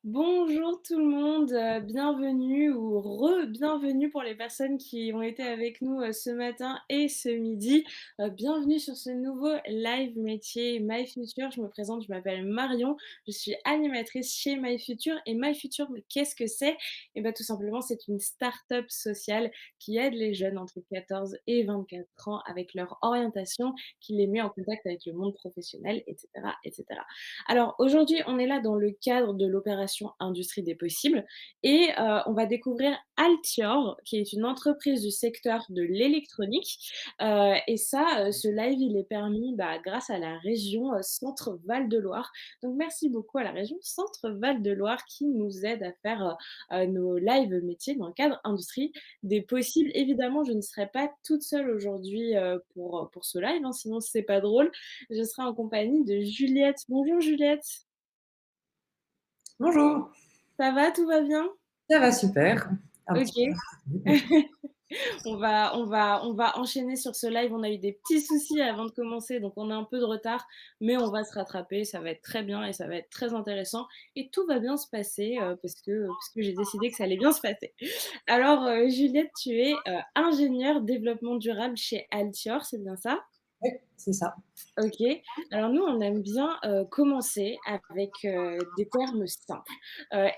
Bonjour tout le monde, bienvenue ou re-bienvenue pour les personnes qui ont été avec nous, ce matin et ce midi. Bienvenue sur ce nouveau live métier My Future. Je me présente, je m'appelle Marion, je suis animatrice chez My Future et My Future, mais qu'est-ce que c'est? Et bah, tout simplement, c'est une start-up sociale qui aide les jeunes entre 14 et 24 ans avec leur orientation, qui les met en contact avec le monde professionnel et cetera et cetera. Alors aujourd'hui, on est là dans le cadre de l'opération Industrie des possibles et on va découvrir Altior, qui est une entreprise du secteur de l'électronique, et ça, ce live, il est permis, bah, grâce à la région, Centre Val de Loire. Donc merci beaucoup à la région Centre Val de Loire qui nous aide à faire, nos lives métiers dans le cadre Industrie des possibles. Évidemment, je ne serai pas toute seule aujourd'hui, pour ce live, hein, sinon c'est pas drôle. Je serai en compagnie de Juliette. Bonjour Juliette, Bonjour, ça va? Tout va bien? ça va super. Un petit OK. peu. On va enchaîner sur ce live. On a eu des petits soucis avant de commencer, donc on a un peu de retard, mais on va se rattraper. Ça va être très bien et ça va être très intéressant et tout va bien se passer, parce que j'ai décidé que ça allait bien se passer. Alors, Juliette, tu es, ingénieure développement durable chez Altior, c'est bien ça? Oui, c'est ça. OK. Alors nous, on aime bien, commencer avec, des termes simples.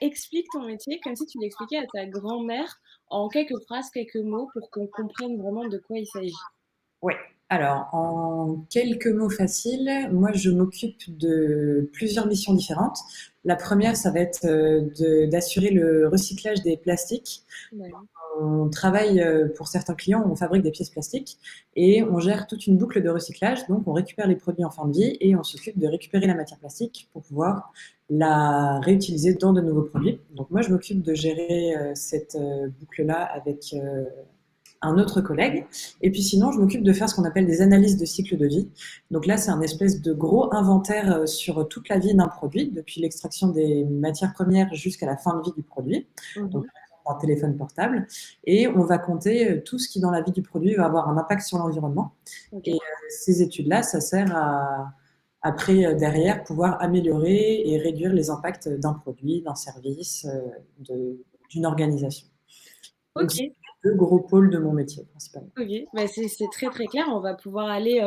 Explique ton métier comme si tu l'expliquais à ta grand-mère en quelques phrases, quelques mots pour qu'on comprenne vraiment de quoi il s'agit. Ouais. Alors, en quelques mots faciles, moi, je m'occupe de plusieurs missions différentes. La première, ça va être d'assurer le recyclage des plastiques. Ouais. On travaille pour certains clients, on fabrique des pièces plastiques et on gère toute une boucle de recyclage. Donc, on récupère les produits en fin de vie et on s'occupe de récupérer la matière plastique pour pouvoir la réutiliser dans de nouveaux produits. Donc, moi, je m'occupe de gérer cette boucle-là avec un autre collègue. Et puis sinon, je m'occupe de faire ce qu'on appelle des analyses de cycle de vie. Donc là, c'est un espèce de gros inventaire sur toute la vie d'un produit, depuis l'extraction des matières premières jusqu'à la fin de vie du produit. Donc, Mmh. un téléphone portable. Et on va compter tout ce qui, dans la vie du produit, va avoir un impact sur l'environnement. Et OK. ces études-là, ça sert à, après, derrière, pouvoir améliorer et réduire les impacts d'un produit, d'un service, d'une organisation. Donc, c'est OK. les deux gros pôles de mon métier, principalement. OK, bah, c'est très, très clair. On va pouvoir aller,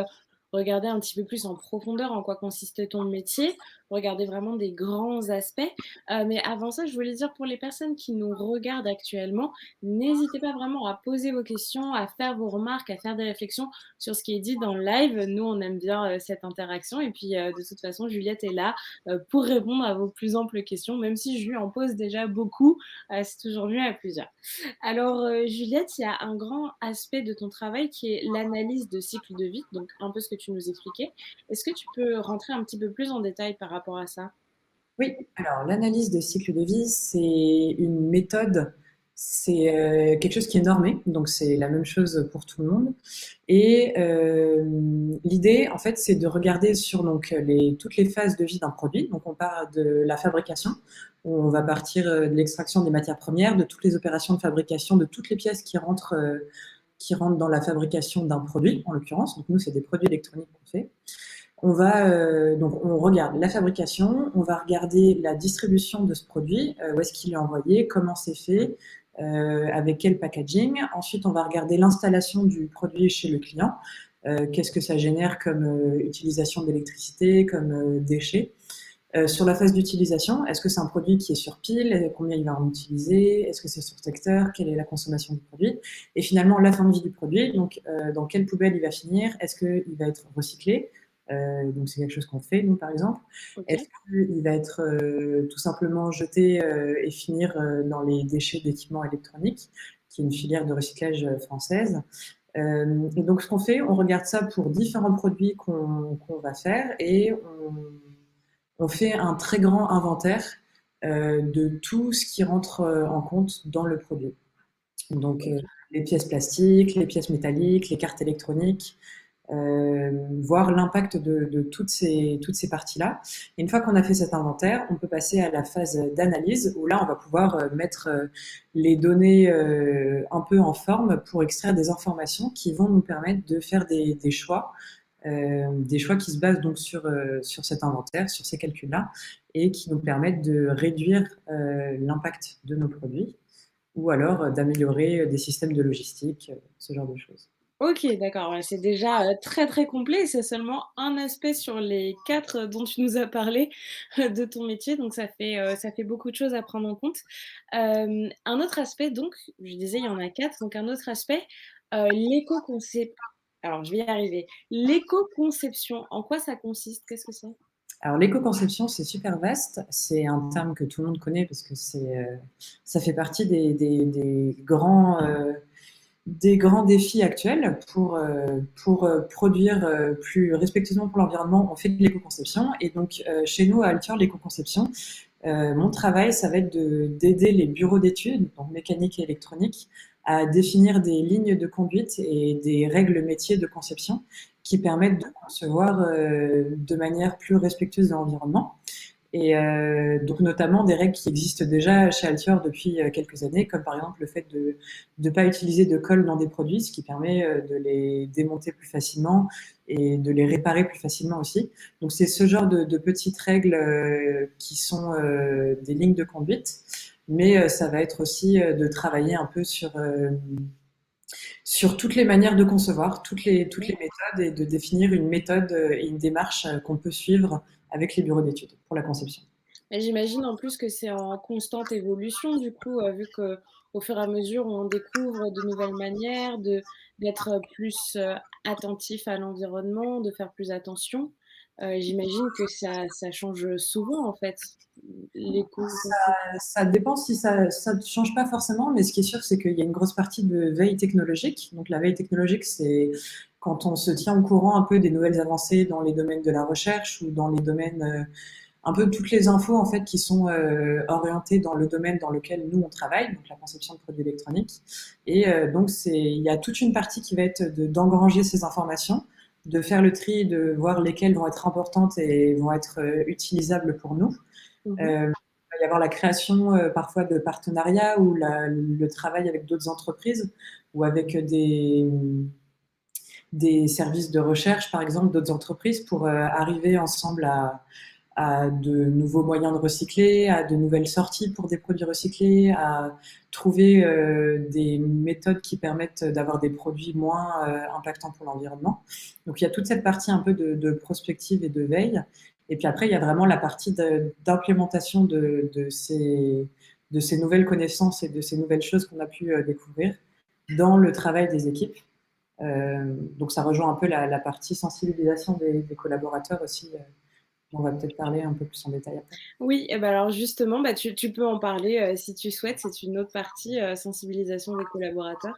regarder un petit peu plus en profondeur en quoi consiste ton métier, regarder vraiment des grands aspects. Mais avant ça, je voulais dire pour les personnes qui nous regardent actuellement, n'hésitez pas vraiment à poser vos questions, à faire vos remarques, à faire des réflexions sur ce qui est dit dans le live. Nous, on aime bien, cette interaction et puis, de toute façon, Juliette est là, pour répondre à vos plus amples questions, même si je lui en pose déjà beaucoup, c'est toujours mieux à plusieurs. Alors, Juliette, il y a un grand aspect de ton travail qui est l'analyse de cycle de vie, donc un peu ce que tu nous expliquais. Est-ce que tu peux rentrer un petit peu plus en détail par rapport à ça? Oui, alors l'analyse de cycle de vie, c'est une méthode, c'est quelque chose qui est normé, donc c'est la même chose pour tout le monde. Et l'idée, en fait, c'est de regarder sur donc, toutes les phases de vie d'un produit. Donc on part de la fabrication, où on va partir de l'extraction des matières premières, de toutes les opérations de fabrication, de toutes les pièces qui rentrent dans la fabrication d'un produit, en l'occurrence. Donc nous, c'est des produits électroniques qu'on fait. Donc on regarde la fabrication, on va regarder la distribution de ce produit, où est-ce qu'il est envoyé, comment c'est fait, avec quel packaging. Ensuite, on va regarder l'installation du produit chez le client. Qu'est-ce que ça génère comme utilisation d'électricité, comme déchets. Sur la phase d'utilisation, est-ce que c'est un produit qui est sur pile? Combien il va en utiliser? Est-ce que c'est sur secteur? Quelle est la consommation du produit? Et finalement, la fin de vie du produit, donc dans quelle poubelle il va finir? Est-ce qu'il va être recyclé? Donc c'est quelque chose qu'on fait, nous, par exemple. Est-ce OK. qu'il va être tout simplement jeté et finir dans les déchets d'équipements électroniques, qui est une filière de recyclage française? Et donc, ce qu'on fait, on regarde ça pour différents produits qu'on va faire et on fait un très grand inventaire de tout ce qui rentre en compte dans le produit. Donc, OK. les pièces plastiques, les pièces métalliques, les cartes électroniques, voir l'impact de toutes ces parties-là. Et une fois qu'on a fait cet inventaire, on peut passer à la phase d'analyse où là, on va pouvoir mettre les données un peu en forme pour extraire des informations qui vont nous permettre de faire des choix des choix qui se basent donc sur cet inventaire, sur ces calculs-là, et qui nous permettent de réduire l'impact de nos produits ou alors d'améliorer des systèmes de logistique, ce genre de choses. OK, d'accord, ouais, c'est déjà, très, très complet. C'est seulement un aspect sur les 4 dont tu nous as parlé, de ton métier, donc ça fait beaucoup de choses à prendre en compte. Un autre aspect donc, je disais il y en a 4, donc un autre aspect, l'éco-concep alors je vais y arriver. L'éco-conception, en quoi ça consiste? Qu'est-ce que c'est? Alors l'éco-conception, c'est super vaste. C'est un terme que tout le monde connaît parce que ça fait partie des grands défis actuels pour produire plus respectueusement pour l'environnement. On fait de l'éco-conception et donc chez nous à Altior, l'éco-conception, mon travail, ça va être d'aider les bureaux d'études, donc mécanique et électronique, à définir des lignes de conduite et des règles métiers de conception qui permettent de concevoir de manière plus respectueuse de l'environnement. Et donc notamment des règles qui existent déjà chez Altior depuis quelques années, comme par exemple le fait de ne pas utiliser de colle dans des produits, ce qui permet de les démonter plus facilement et de les réparer plus facilement aussi. Donc c'est ce genre de petites règles qui sont des lignes de conduite, mais ça va être aussi de travailler un peu sur toutes les manières de concevoir, toutes les méthodes et de définir une méthode et une démarche qu'on peut suivre avec les bureaux d'études pour la conception. Et j'imagine en plus que c'est en constante évolution du coup, vu qu'au fur et à mesure on découvre de nouvelles manières d'être plus, attentif à l'environnement, de faire plus attention. J'imagine que ça change souvent en fait, l'éco-conception. Ça dépend si ça ne change pas forcément, mais ce qui est sûr, c'est qu'il y a une grosse partie de veille technologique. Donc la veille technologique, c'est quand on se tient au courant un peu des nouvelles avancées dans les domaines de la recherche ou dans les domaines, un peu toutes les infos en fait qui sont orientées dans le domaine dans lequel nous on travaille, donc la conception de produits électroniques. Et donc il y a toute une partie qui va être d'engranger ces informations, de faire le tri, de voir lesquelles vont être importantes et vont être utilisables pour nous. Mmh. Il va y avoir la création parfois de partenariats ou le travail avec d'autres entreprises ou avec des services de recherche, par exemple, d'autres entreprises pour arriver ensemble à de nouveaux moyens de recycler, à de nouvelles sorties pour des produits recyclés, à trouver des méthodes qui permettent d'avoir des produits moins impactants pour l'environnement. Donc il y a toute cette partie un peu de prospective et de veille. Et puis après, il y a vraiment la partie d'implémentation de ces nouvelles connaissances et de ces nouvelles choses qu'on a pu découvrir dans le travail des équipes. Donc ça rejoint un peu la partie sensibilisation des collaborateurs aussi. On va peut-être parler un peu plus en détail après. Oui et bah, alors justement, bah, tu peux en parler, si tu souhaites. C'est une autre partie, sensibilisation des collaborateurs.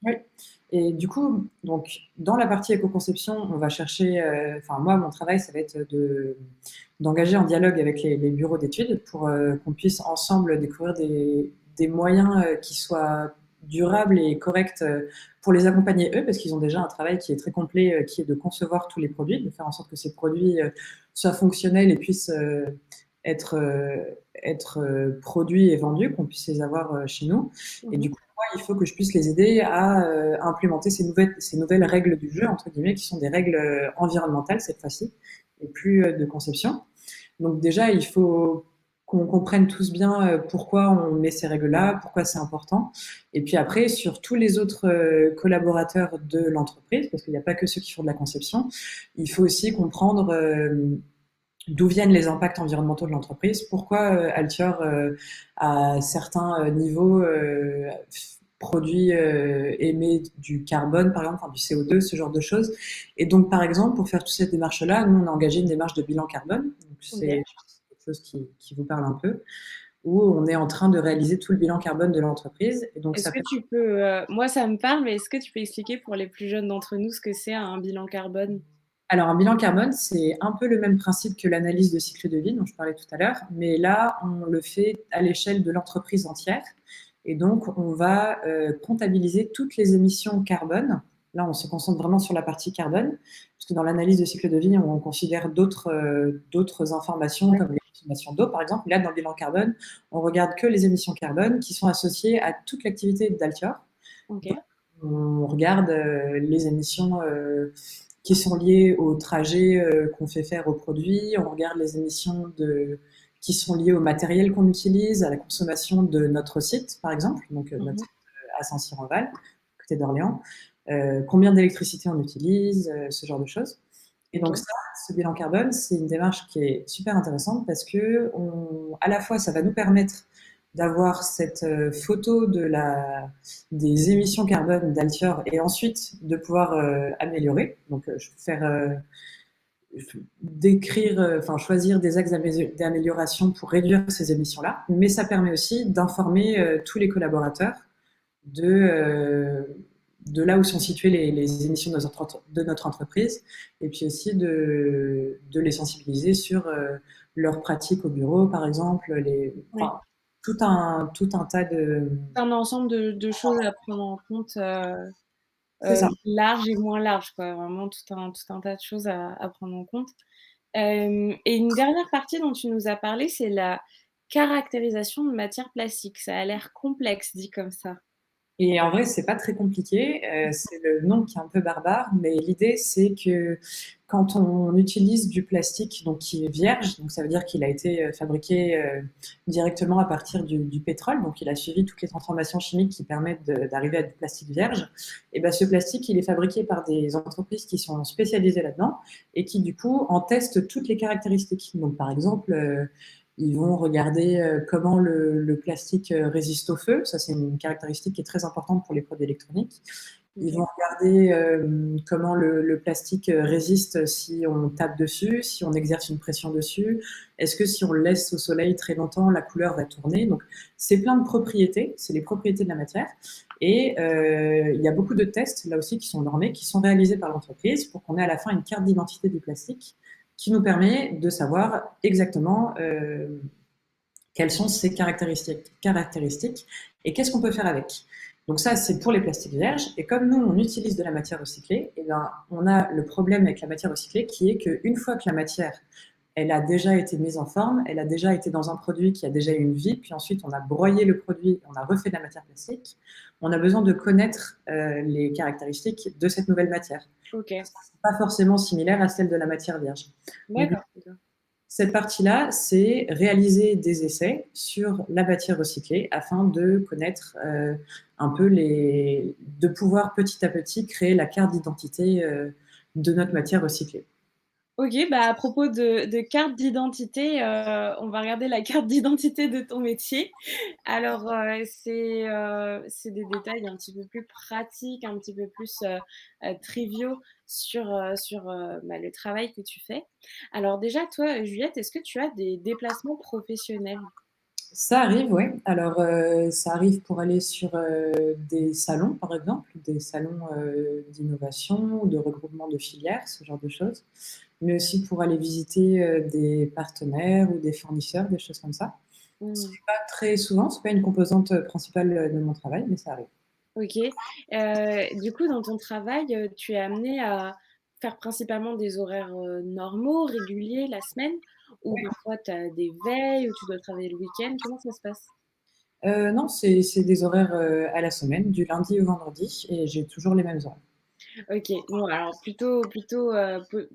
Oui. Et du coup, donc, dans la partie éco-conception, on va chercher, enfin moi, mon travail, ça va être d'engager un dialogue avec les bureaux d'études pour qu'on puisse ensemble découvrir des moyens qui soient durables et corrects pour les accompagner eux, parce qu'ils ont déjà un travail qui est très complet, qui est de concevoir tous les produits, de faire en sorte que ces produits soient fonctionnels et puissent être, produits et vendus, qu'on puisse les avoir chez nous. Et Mmh. du coup, moi, il faut que je puisse les aider à implémenter ces nouvelles règles du jeu, entre guillemets, qui sont des règles environnementales cette fois-ci, et plus de conception. Donc déjà, il faut qu'on comprenne tous bien pourquoi on met ces règles-là, pourquoi c'est important. Et puis après, sur tous les autres collaborateurs de l'entreprise, parce qu'il n'y a pas que ceux qui font de la conception, il faut aussi comprendre d'où viennent les impacts environnementaux de l'entreprise, pourquoi Altior, à certains niveaux, produit, émet du carbone, par exemple, enfin, du CO2, ce genre de choses. Et donc, par exemple, pour faire toute cette démarche-là, nous, on a engagé une démarche de bilan carbone. Donc, c'est OK. quelque chose qui vous parle un peu, où on est en train de réaliser tout le bilan carbone de l'entreprise. Et donc, Est-ce ça que peut... tu peux, moi ça me parle, mais est-ce que tu peux expliquer pour les plus jeunes d'entre nous ce que c'est un bilan carbone? Alors, un bilan carbone, c'est un peu le même principe que l'analyse de cycle de vie dont je parlais tout à l'heure, mais là, on le fait à l'échelle de l'entreprise entière. Et donc, on va comptabiliser toutes les émissions carbone. Là, on se concentre vraiment sur la partie carbone, parce que dans l'analyse de cycle de vie, on considère d'autres informations comme les consommations d'eau, par exemple. Là, dans le bilan carbone, on regarde que les émissions carbone qui sont associées à toute l'activité d'Altior. OK. On regarde les émissions qui sont liées au trajet qu'on fait faire au produit. On regarde les émissions qui sont liées au matériel qu'on utilise, à la consommation de notre site, par exemple, donc notre Mhm. site à Saint-Cyr-en-Val, côté d'Orléans. Combien d'électricité on utilise, ce genre de choses. Et donc Ok. ça, ce bilan carbone, c'est une démarche qui est super intéressante parce que à la fois, ça va nous permettre d'avoir cette photo des émissions carbone d'Altior et ensuite de pouvoir améliorer. Donc, faire décrire, enfin choisir des axes d'amélioration pour réduire ces émissions-là. Mais ça permet aussi d'informer tous les collaborateurs de, euh, de là où sont situées les émissions de notre entreprise, et puis aussi de les sensibiliser sur leurs pratiques au bureau, par exemple, Ouais. enfin, tout un tas de... C'est un ensemble de choses à prendre en compte, C'est ça. large et moins large, quoi. Vraiment tout un tas de choses à prendre en compte. Et une dernière partie dont tu nous as parlé, c'est la caractérisation de matières plastiques. Ça a l'air complexe dit comme ça. Et en vrai, c'est pas très compliqué. C'est le nom qui est un peu barbare, mais l'idée, c'est que quand on utilise du plastique donc qui est vierge, donc ça veut dire qu'il a été fabriqué directement à partir du pétrole, donc il a suivi toutes les transformations chimiques qui permettent d'arriver à du plastique vierge. Et ben ce plastique, il est fabriqué par des entreprises qui sont spécialisées là-dedans et qui du coup en testent toutes les caractéristiques. Donc par exemple, ils vont regarder comment le plastique résiste au feu. Ça, c'est une caractéristique qui est très importante pour les produits électroniques. Ils OK. vont regarder comment le plastique résiste si on tape dessus, si on exerce une pression dessus. Est-ce que si on le laisse au soleil très longtemps, la couleur va tourner? Donc, c'est plein de propriétés. C'est les propriétés de la matière. Et il y a beaucoup de tests, là aussi, qui sont normés, qui sont réalisés par l'entreprise pour qu'on ait à la fin une carte d'identité du plastique qui nous permet de savoir exactement quelles sont ces caractéristiques et qu'est-ce qu'on peut faire avec. Donc ça, c'est pour les plastiques vierges. Et comme nous, on utilise de la matière recyclée, eh ben, on a le problème avec la matière recyclée qui est qu'une fois que la matière, elle a déjà été mise en forme, elle a déjà été dans un produit qui a déjà eu une vie, puis ensuite on a broyé le produit, on a refait de la matière plastique, on a besoin de connaître les caractéristiques de cette nouvelle matière. OK. Parce que c'est pas forcément similaire à celle de la matière vierge. Donc D'accord, d'accord. cette partie-là, c'est réaliser des essais sur la matière recyclée afin de connaître un peu de pouvoir petit à petit créer la carte d'identité de notre matière recyclée. OK, bah, à propos de carte d'identité, on va regarder la carte d'identité de ton métier. Alors, c'est des détails un petit peu plus pratiques, un petit peu plus, triviaux sur le travail que tu fais. Alors déjà, toi, Juliette, est-ce que tu as des déplacements professionnels? Ça arrive, ouais. Alors, ça arrive pour aller sur des salons, par exemple, des salons d'innovation ou de regroupement de filières, ce genre de choses, mais aussi pour aller visiter des partenaires ou des fournisseurs, des choses comme ça. Mmh. Pas très souvent, c'est pas une composante principale de mon travail, mais ça arrive. OK. Du coup, dans ton travail, tu es amené à faire principalement des horaires, normaux, réguliers, la semaine? Ou parfois tu as des veilles, ou tu dois travailler le week-end? Comment ça se passe? Non, c'est des horaires à la semaine, du lundi au vendredi, et j'ai toujours les mêmes horaires. OK. Bon, alors plutôt, peu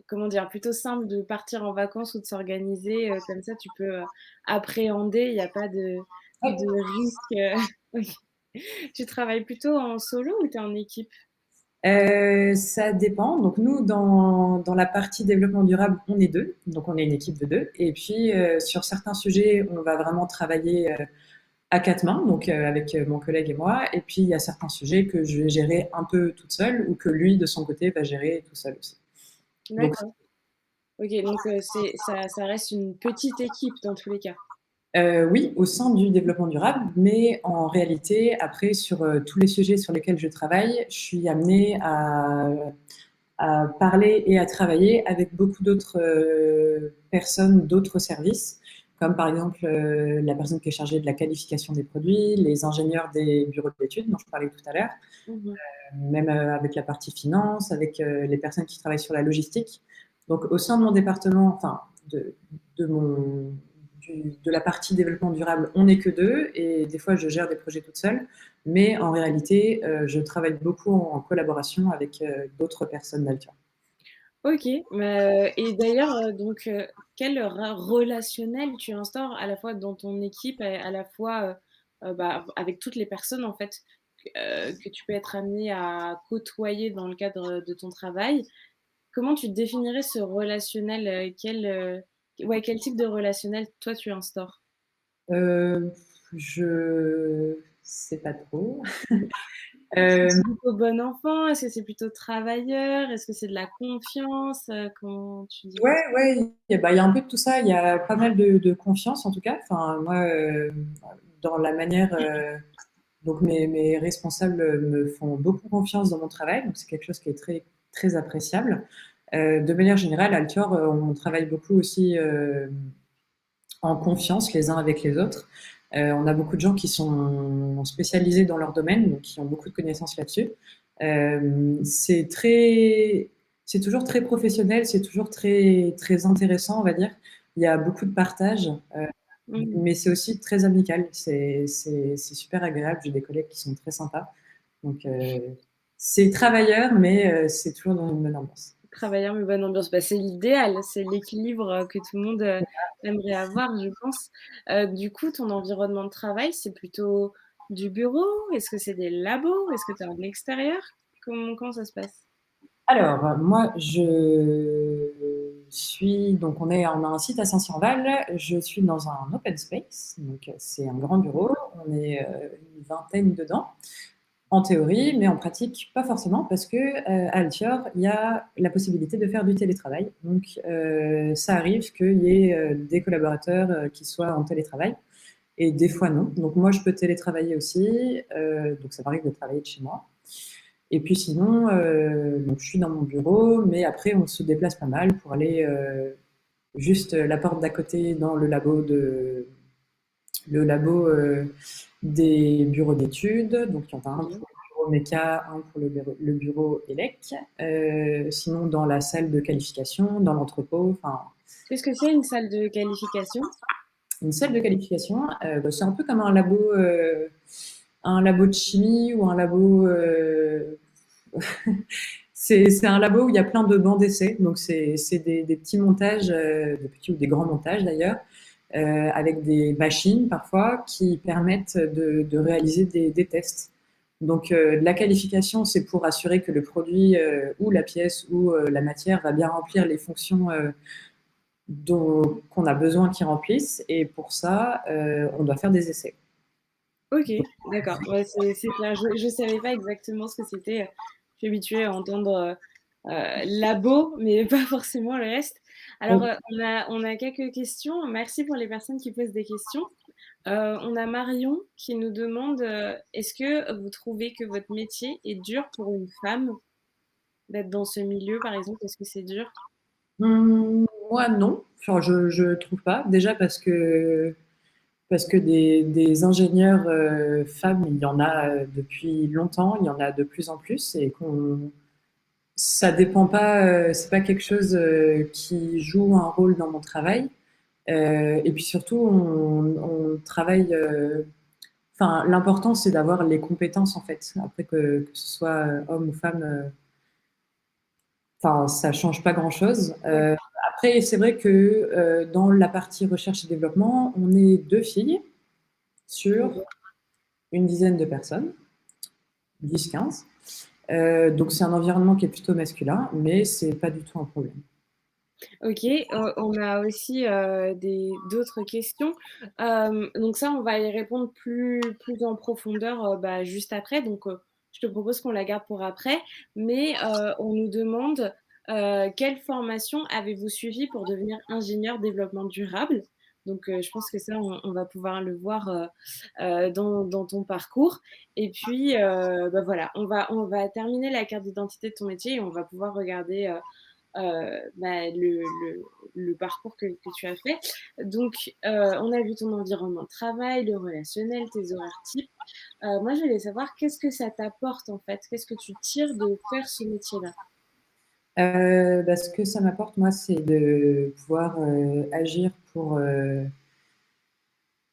comment dire? Plutôt simple de partir en vacances ou de s'organiser, comme ça tu peux, appréhender, il y a pas Ouais. de risque, OK. Tu travailles plutôt en solo ou tu es en équipe? Ça dépend. Donc nous, dans la partie développement durable, on est deux, donc on est une équipe de deux. Et puis sur certains sujets, on va vraiment travailler à quatre mains, donc avec mon collègue et moi. Et puis il y a certains sujets que je vais gérer un peu toute seule ou que lui, de son côté, va gérer tout seul aussi. Donc D'accord. OK, donc ça reste une petite équipe dans tous les cas? oui, au sein du développement durable, mais en réalité, après, sur tous les sujets sur lesquels je travaille, je suis amenée à parler et à travailler avec beaucoup d'autres personnes, d'autres services, comme par exemple la personne qui est chargée de la qualification des produits, les ingénieurs des bureaux d'études dont je parlais tout à l'heure, Mmh. même avec la partie finance, avec les personnes qui travaillent sur la logistique. Donc au sein de mon département, enfin de mon de la partie développement durable, on n'est que deux et des fois je gère des projets toute seule, mais en réalité je travaille beaucoup en collaboration avec d'autres personnes d'Altia. OK, et d'ailleurs, quel relationnel tu instaures à la fois dans ton équipe et à la fois, bah, avec toutes les personnes en fait, que tu peux être amené à côtoyer dans le cadre de ton travail? Comment tu définirais ce relationnel, ouais, quel type de relationnel toi tu instaures? Euh, je sais pas trop. Est-ce que Euh, c'est plutôt bon enfant? Est-ce que c'est plutôt travailleur? Est-ce que c'est de la confiance? Comment tu dirais ouais, ça? ouais, il y a un peu de tout ça. Il y a pas mal de confiance en tout cas. Enfin, moi, dans la manière, donc mes responsables me font beaucoup confiance dans mon travail, donc c'est quelque chose qui est très très appréciable. De manière générale, à Altior, on travaille beaucoup aussi en confiance les uns avec les autres. On a beaucoup de gens qui sont spécialisés dans leur domaine, donc qui ont beaucoup de connaissances là-dessus. C'est très, c'est toujours très professionnel, c'est toujours très très intéressant, on va dire. Il y a beaucoup de partage, Mmh. mais c'est aussi très amical. C'est super agréable. J'ai des collègues qui sont très sympas. Donc c'est travailleur, mais c'est toujours dans une bonne ambiance. Travailleur mais bonne ambiance, bah, c'est l'idéal, c'est l'équilibre, que tout le monde, aimerait avoir, je pense. Du coup, ton environnement de travail, c'est plutôt du bureau? Est-ce que c'est des labos? Est-ce que tu es en extérieur? Comment ça se passe? Alors, moi, je suis, donc on a un site à Saint-Cyr-en-Val, je suis dans un open space, donc c'est un grand bureau, on est une vingtaine dedans, en théorie, mais en pratique, pas forcément, parce que à Altior, il y a la possibilité de faire du télétravail. Donc, ça arrive qu'il y ait des collaborateurs qui soient en télétravail, et des fois non. Donc, moi, je peux télétravailler aussi, donc ça m'arrive de travailler de chez moi. Et puis sinon, donc je suis dans mon bureau, mais après on se déplace pas mal pour aller juste la porte d'à côté dans le labo des bureaux d'études. Donc il y en a un OK. pour le bureau méca, un pour le bureau élec. Sinon dans la salle de qualification, dans l'entrepôt, enfin Qu'est-ce que c'est une salle de qualification? une salle de qualification, bah, c'est un peu comme un labo de chimie ou un labo c'est un labo où il y a plein de bancs d'essai, donc c'est des petits montages, des petits ou des grands montages d'ailleurs, avec des machines parfois qui permettent de réaliser des tests. Donc la qualification, c'est pour assurer que le produit ou la pièce ou la matière va bien remplir les fonctions qu'on a besoin qu'il remplisse, et pour ça, on doit faire des essais. OK, d'accord. Ouais, c'est clair. Je savais pas exactement ce que c'était, je suis habituée à entendre, labo, mais pas forcément le reste. Alors, Donc, on a quelques questions. Merci pour les personnes qui posent des questions. On a Marion qui nous demande, est-ce que vous trouvez que votre métier est dur pour une femme d'être dans ce milieu, par exemple? Est-ce que c'est dur? moi non, enfin, je trouve pas. Déjà parce que des ingénieurs femmes, il y en a depuis longtemps, il y en a de plus en plus, et ça dépend pas, c'est pas quelque chose qui joue un rôle dans mon travail. Et puis surtout, on travaille. Enfin, l'important c'est d'avoir les compétences en fait. Après que ce soit homme ou femme, enfin, ça change pas grand-chose. Ouais. Après, c'est vrai que dans la partie recherche et développement, on est deux filles sur OK. une dizaine de personnes, 10-15. Donc c'est un environnement qui est plutôt masculin, mais c'est pas du tout un problème. OK, on a aussi, des d'autres questions. Donc ça, on va y répondre plus en profondeur, bah, juste après. Donc, je te propose qu'on la garde pour après. Mais, on nous demande, quelle formation avez-vous suivi pour devenir ingénieur développement durable? Donc, je pense que ça, on va pouvoir le voir, dans ton parcours. Et puis, bah, voilà, on va terminer la carte d'identité de ton métier et on va pouvoir regarder, bah, le parcours que tu as fait. Donc, on a vu ton environnement de travail, le relationnel, tes horaires types. Moi, je voulais savoir qu'est-ce que ça t'apporte en fait? Qu'est-ce que tu tires de faire ce métier-là? Bah, ce que ça m'apporte, moi, c'est de pouvoir agir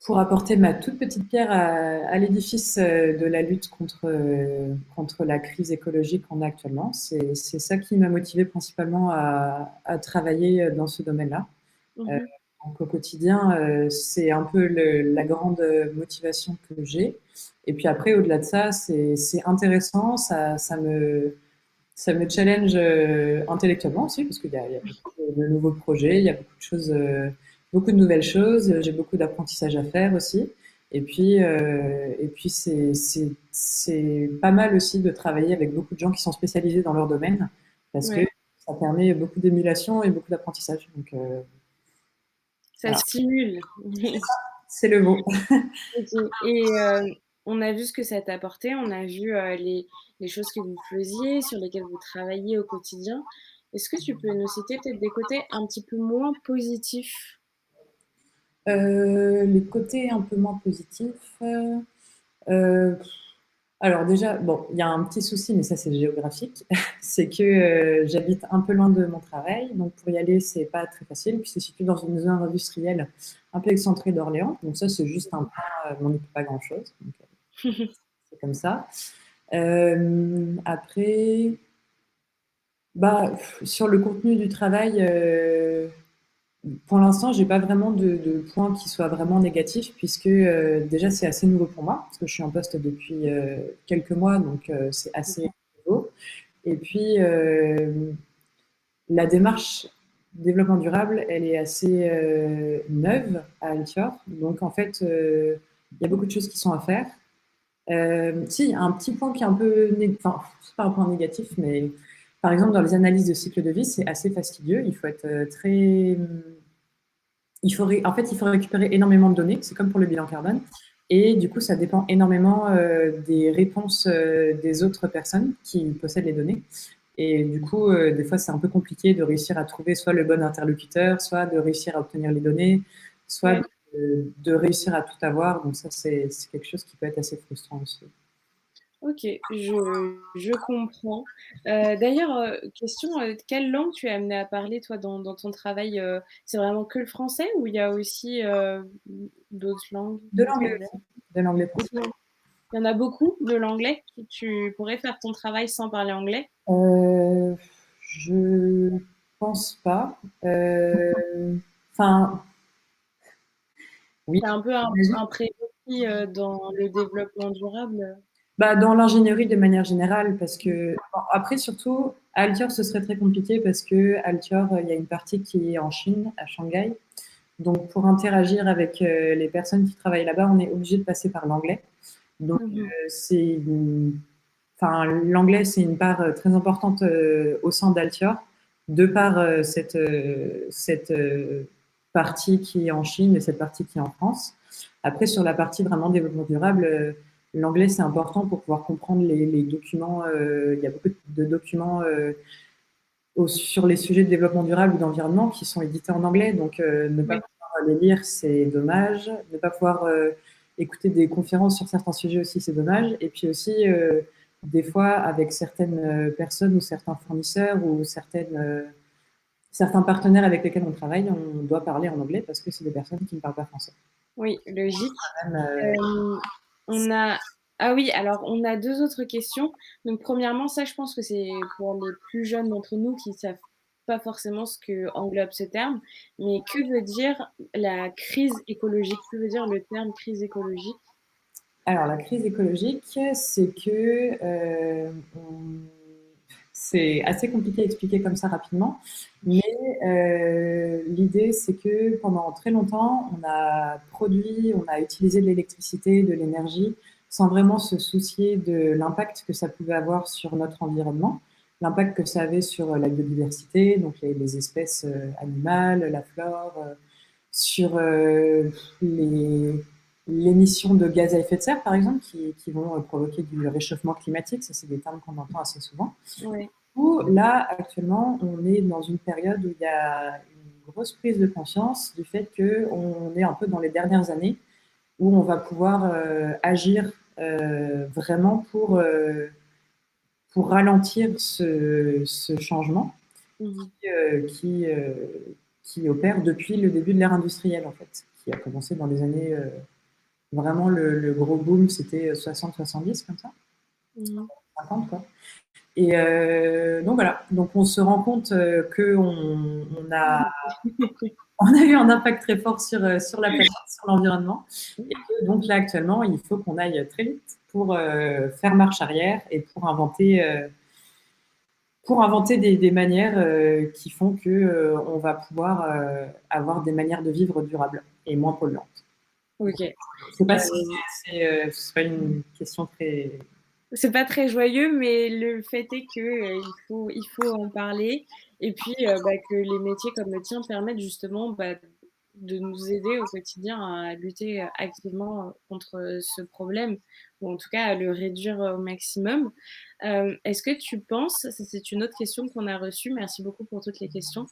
pour apporter ma toute petite pierre à l'édifice de la lutte contre la crise écologique qu'on a actuellement. C'est ça qui m'a motivée principalement à travailler dans ce domaine-là. Euh, Mhm. donc au quotidien, c'est un peu la grande motivation que j'ai. Et puis après, au-delà de ça, c'est intéressant, ça me challenge intellectuellement aussi, parce qu'il y a beaucoup de nouveaux projets, il y a beaucoup de choses, beaucoup de nouvelles choses. J'ai beaucoup d'apprentissage à faire aussi. Et puis c'est pas mal aussi de travailler avec beaucoup de gens qui sont spécialisés dans leur domaine, parce que Ouais, ça permet beaucoup d'émulation et beaucoup d'apprentissage. Donc ça voilà, stimule. c'est le mot. Ok. Et on a vu ce que ça t'a apporté, on a vu les choses que vous faisiez, sur lesquelles vous travaillez au quotidien. Est-ce que tu peux nous citer peut-être des côtés un petit peu moins positifs? Les côtés un peu moins positifs. Euh, alors déjà, bon, il y a un petit souci, mais ça c'est géographique, c'est que j'habite un peu loin de mon travail, donc pour y aller c'est pas très facile, puis c'est situé dans une zone industrielle un peu excentrée d'Orléans, donc ça c'est juste un point, on n'y peut pas grand-chose, donc c'est comme ça. Après, bah, sur le contenu du travail, pour l'instant, j'ai pas vraiment de points qui soient vraiment négatifs, puisque déjà c'est assez nouveau pour moi, parce que je suis en poste depuis quelques mois, donc c'est assez nouveau. Et puis la démarche développement durable, elle est assez neuve à Altior, donc en fait, il y a beaucoup de choses qui sont à faire. Si, il y a un petit point qui est un peu, enfin, c'est pas un point négatif, mais par exemple dans les analyses de cycle de vie, c'est assez fastidieux. Il faut être très en fait, il faut récupérer énormément de données. C'est comme pour le bilan carbone. Et du coup, ça dépend énormément des réponses des autres personnes qui possèdent les données. Et du coup, des fois, c'est un peu compliqué de réussir à trouver soit le bon interlocuteur, soit de réussir à obtenir les données, soit Ouais. de réussir à tout avoir. Donc ça, c'est quelque chose qui peut être assez frustrant aussi. Ok, je comprends. D'ailleurs, question, quelle langue tu es amené à parler, toi, dans ton travail? C'est vraiment que le français ou il y a aussi d'autres langues De l'anglais étrangères? aussi, de l'anglais Il français. y en a beaucoup de l'anglais? Tu pourrais faire ton travail sans parler anglais? Euh, je pense pas. Enfin, oui. C'est un peu un prérequis dans le développement durable. Bah, dans l'ingénierie de manière générale, parce que bon, après surtout à Altior ce serait très compliqué parce que Altior il y a une partie qui est en Chine, à Shanghai. Donc pour interagir avec les personnes qui travaillent là-bas, on est obligé de passer par l'anglais. Donc Mhm. enfin l'anglais c'est une part très importante au sein d'Altior, de par cette partie qui est en Chine et cette partie qui est en France. Après sur la partie vraiment développement durable, l'anglais c'est important pour pouvoir comprendre les documents. Il y a beaucoup de documents sur les sujets de développement durable ou d'environnement qui sont édités en anglais. Donc, ne pas Ouais. pouvoir les lire, c'est dommage. Ne pas pouvoir écouter des conférences sur certains sujets aussi, c'est dommage. Et puis aussi, des fois, avec certaines personnes ou certains fournisseurs ou certains partenaires avec lesquels on travaille, on doit parler en anglais parce que c'est des personnes qui ne parlent pas français. Oui, logique. Même, Euh, on a... Ah oui, alors on a deux autres questions. Donc premièrement, ça je pense que c'est pour les plus jeunes d'entre nous qui savent pas forcément ce que englobe ce terme, mais que veut dire la crise écologique? Que veut dire le terme crise écologique? alors, la crise écologique, c'est que c'est assez compliqué à expliquer comme ça rapidement, mais l'idée, c'est que pendant très longtemps, on a utilisé de l'électricité, de l'énergie, sans vraiment se soucier de l'impact que ça pouvait avoir sur notre environnement, l'impact que ça avait sur la biodiversité, donc les espèces animales, la flore, sur l'émission de gaz à effet de serre, par exemple, qui vont provoquer du réchauffement climatique. Ça, c'est des termes qu'on entend assez souvent. Ouais. Là, actuellement, on est dans une période où il y a une grosse prise de conscience du fait qu'on est un peu dans les dernières années où on va pouvoir agir vraiment pour ralentir ce changement Mhm. qui, euh, qui, euh, qui opère depuis le début de l'ère industrielle, en fait, qui a commencé dans les années. Vraiment, le gros boom, c'était 60-70, comme ça, Mmh. 50, quoi. Et donc voilà, donc on se rend compte qu'on on a eu un impact très fort sur la planète, sur l'environnement. Et que donc là, actuellement, il faut qu'on aille très vite pour faire marche arrière et pour inventer des manières qui font que on va pouvoir avoir des manières de vivre durables et moins polluantes. OK. Je sais pas si Hem, c'est pas une question très. c'est pas très joyeux, mais le fait est que, il faut en parler et puis, que les métiers comme le tien permettent justement, de nous aider au quotidien à lutter, activement, contre, ce problème ou en tout cas à le réduire, au maximum. Est-ce que tu penses ça c'est une autre question qu'on a reçue, merci beaucoup pour toutes les questions.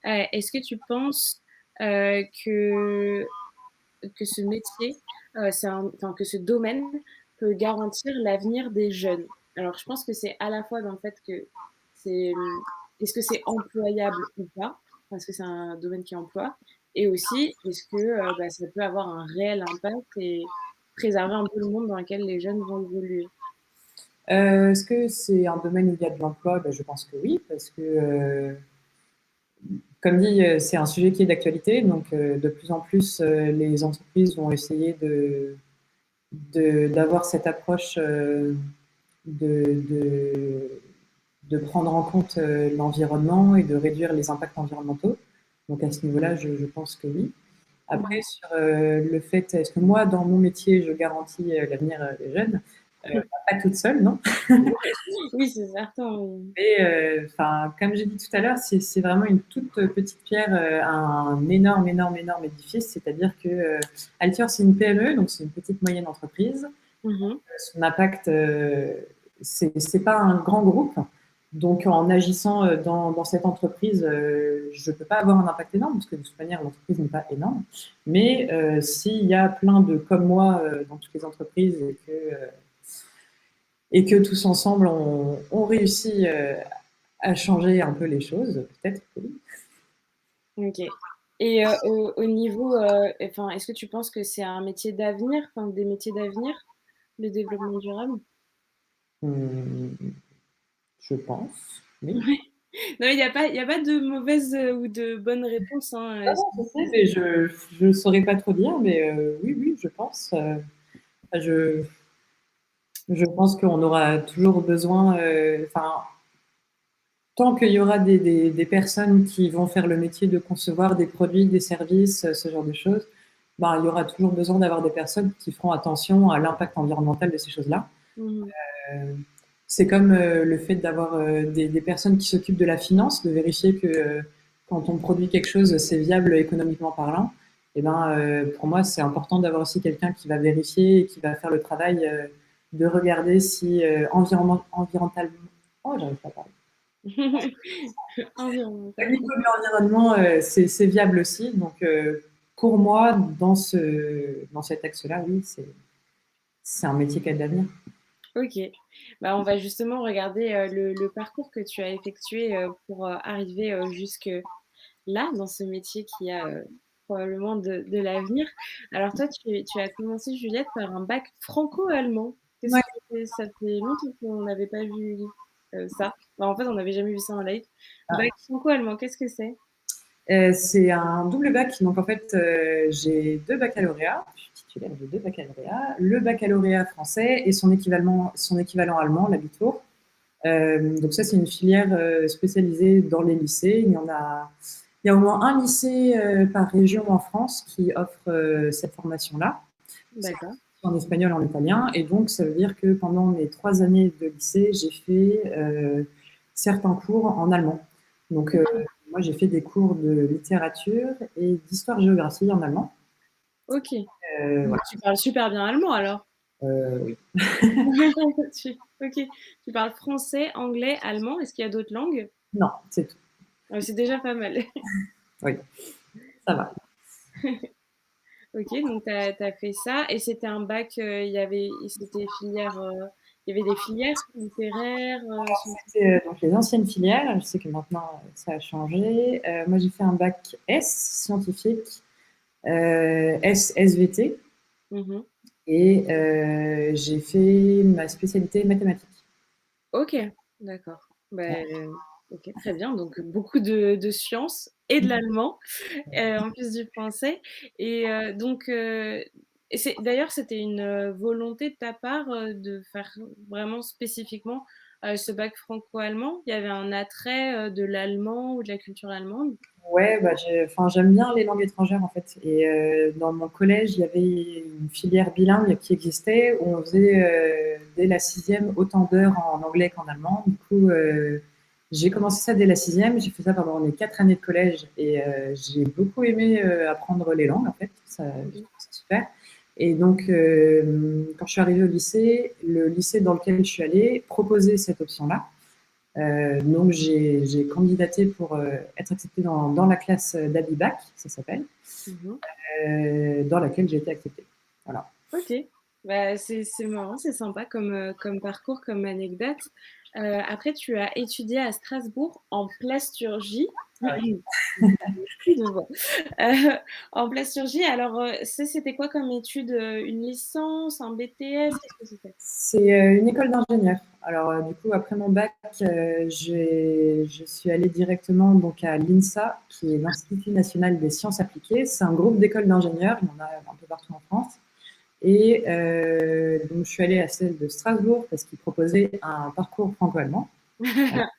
Est-ce que tu penses, que ce métier, que ce domaine peut garantir l'avenir des jeunes. Alors je pense que c'est à la fois dans le fait que c'est, est-ce que c'est employable ou pas? Parce que c'est un domaine qui emploie et aussi est-ce que, ça peut avoir un réel impact et préserver un peu le monde dans lequel les jeunes vont évoluer? Est-ce que c'est un domaine où il y a de l'emploi? Ben, je pense que oui, parce que, comme dit, c'est un sujet qui est d'actualité. Donc, de plus en plus, les entreprises vont essayer d'avoir cette approche de, de, de prendre en compte l'environnement et de réduire les impacts environnementaux. Donc, à ce niveau-là, je pense que oui. Après, Mmh. sur le fait, est-ce que moi, dans mon métier, je garantis l'avenir des jeunes? Pas toute seule, non. Oui, c'est certain, oui. Mais comme j'ai dit tout à l'heure, c'est vraiment une toute petite pierre à un énorme, énorme, énorme édifice. C'est-à-dire que Altior, c'est une PME, donc c'est une petite moyenne entreprise. Mmh. Son impact, c'est pas un grand groupe. Donc, en agissant dans cette entreprise, je ne peux pas avoir un impact énorme, parce que de toute manière, l'entreprise n'est pas énorme. Mais s'il y a plein de comme moi dans toutes les entreprises et que tous ensemble, on réussit à changer un peu les choses, peut-être que oui. OK et au niveau, est-ce que tu penses que c'est un métier d'avenir, enfin des métiers d'avenir, le développement durable? Hum, je pense, oui. Ouais. Non, il y a pas de mauvaise, ou de bonne réponse, hein, Ah non, je sais, mais je ne saurais pas trop dire, mais oui, oui, je pense. Je, je pense qu'on aura toujours besoin, tant qu'il y aura des personnes qui vont faire le métier de concevoir des produits, des services, ce genre de choses, ben, il y aura toujours besoin d'avoir des personnes qui feront attention à l'impact environnemental de ces choses-là. mmh Euh, c'est comme le fait d'avoir des personnes qui s'occupent de la finance, de vérifier que quand on produit quelque chose, c'est viable économiquement parlant. Et ben, pour moi, c'est important d'avoir aussi quelqu'un qui va vérifier et qui va faire le travail de regarder si environnementalement, oh, j'arrive pas à parler. Au Environnemental. niveau de l'environnement, c'est viable aussi. Donc, pour moi, dans cet axe-là, oui, c'est un métier qui a de l'avenir. OK. Bah, on va justement regarder, le parcours que tu as effectué, pour, arriver, jusque là, dans ce métier qui a, probablement de l'avenir. Alors toi, tu as commencé, Juliette, par un bac franco-allemand. Qu'est-ce Ouais. que ça fait longtemps qu'on n'avait pas vu, ça. Bah, en fait, on n'avait jamais vu ça en live. Bac franco-allemand, qu'est-ce que c'est? C'est un double bac. Donc, en fait, j'ai deux baccalauréats. Je suis titulaire de deux baccalauréats. Le baccalauréat français et son équivalent allemand, l'Abitur. Donc, ça, c'est une filière spécialisée dans les lycées. Il y a au moins un lycée par région en France qui offre cette formation-là. C'est D'accord. en espagnol, en italien. Et donc, ça veut dire que pendant mes 3 années de lycée, j'ai fait certains cours en allemand. Donc, moi, j'ai fait des cours de littérature et d'histoire-géographie en allemand. OK. Donc Voilà. tu parles super bien allemand alors? Oui. OK. Tu parles français, anglais, allemand. Est-ce qu'il y a d'autres langues? Non, c'est tout. C'est déjà pas mal. Oui, ça va. OK, donc tu as fait ça et c'était un bac, c'était filière, il y avait des filières littéraires, C'était donc les anciennes filières. Je sais que maintenant, ça a changé. Moi, j'ai fait un bac S scientifique SVT, Mmh. et j'ai fait ma spécialité mathématiques. OK, d'accord. OK, très bien, donc beaucoup de sciences et de l'allemand, en plus du français et et c'est d'ailleurs, c'était une, volonté de ta part, de faire vraiment spécifiquement, ce bac franco-allemand? Il y avait un attrait, de l'allemand ou de la culture allemande? Ouais, bah, enfin, j'aime bien les langues étrangères en fait. Et dans mon collège, il y avait une filière bilingue qui existait où on faisait dès la sixième autant d'heures en anglais qu'en allemand. Du coup, j'ai commencé ça dès la sixième. J'ai fait ça pendant mes 4 années de collège et j'ai beaucoup aimé apprendre les langues en fait. Ça, je Mmh. trouve ça super. Et donc, quand je suis arrivée au lycée, le lycée dans lequel je suis allée proposait cette option-là. Donc j'ai candidaté pour être acceptée dans la classe d'Abibac, ça s'appelle, Mmh. dans laquelle j'ai été acceptée. Voilà. OK. Bah, c'est marrant, c'est sympa comme, comme parcours, comme anecdote. Après tu as étudié à Strasbourg en plasturgie. Ah oui. Je vois. Heu, en plasturgie, alors, c'était quoi comme étude, une licence, un BTS? Qu'est-ce que c'était? C'est une école d'ingénieur. Alors du coup après mon bac, je suis allée directement donc à l'INSA, qui est l'Institut national des sciences appliquées. C'est un groupe d'écoles d'ingénieurs, il y en a un peu partout en France. Et donc je suis allée à celle de Strasbourg parce qu'ils proposaient un parcours franco-allemand.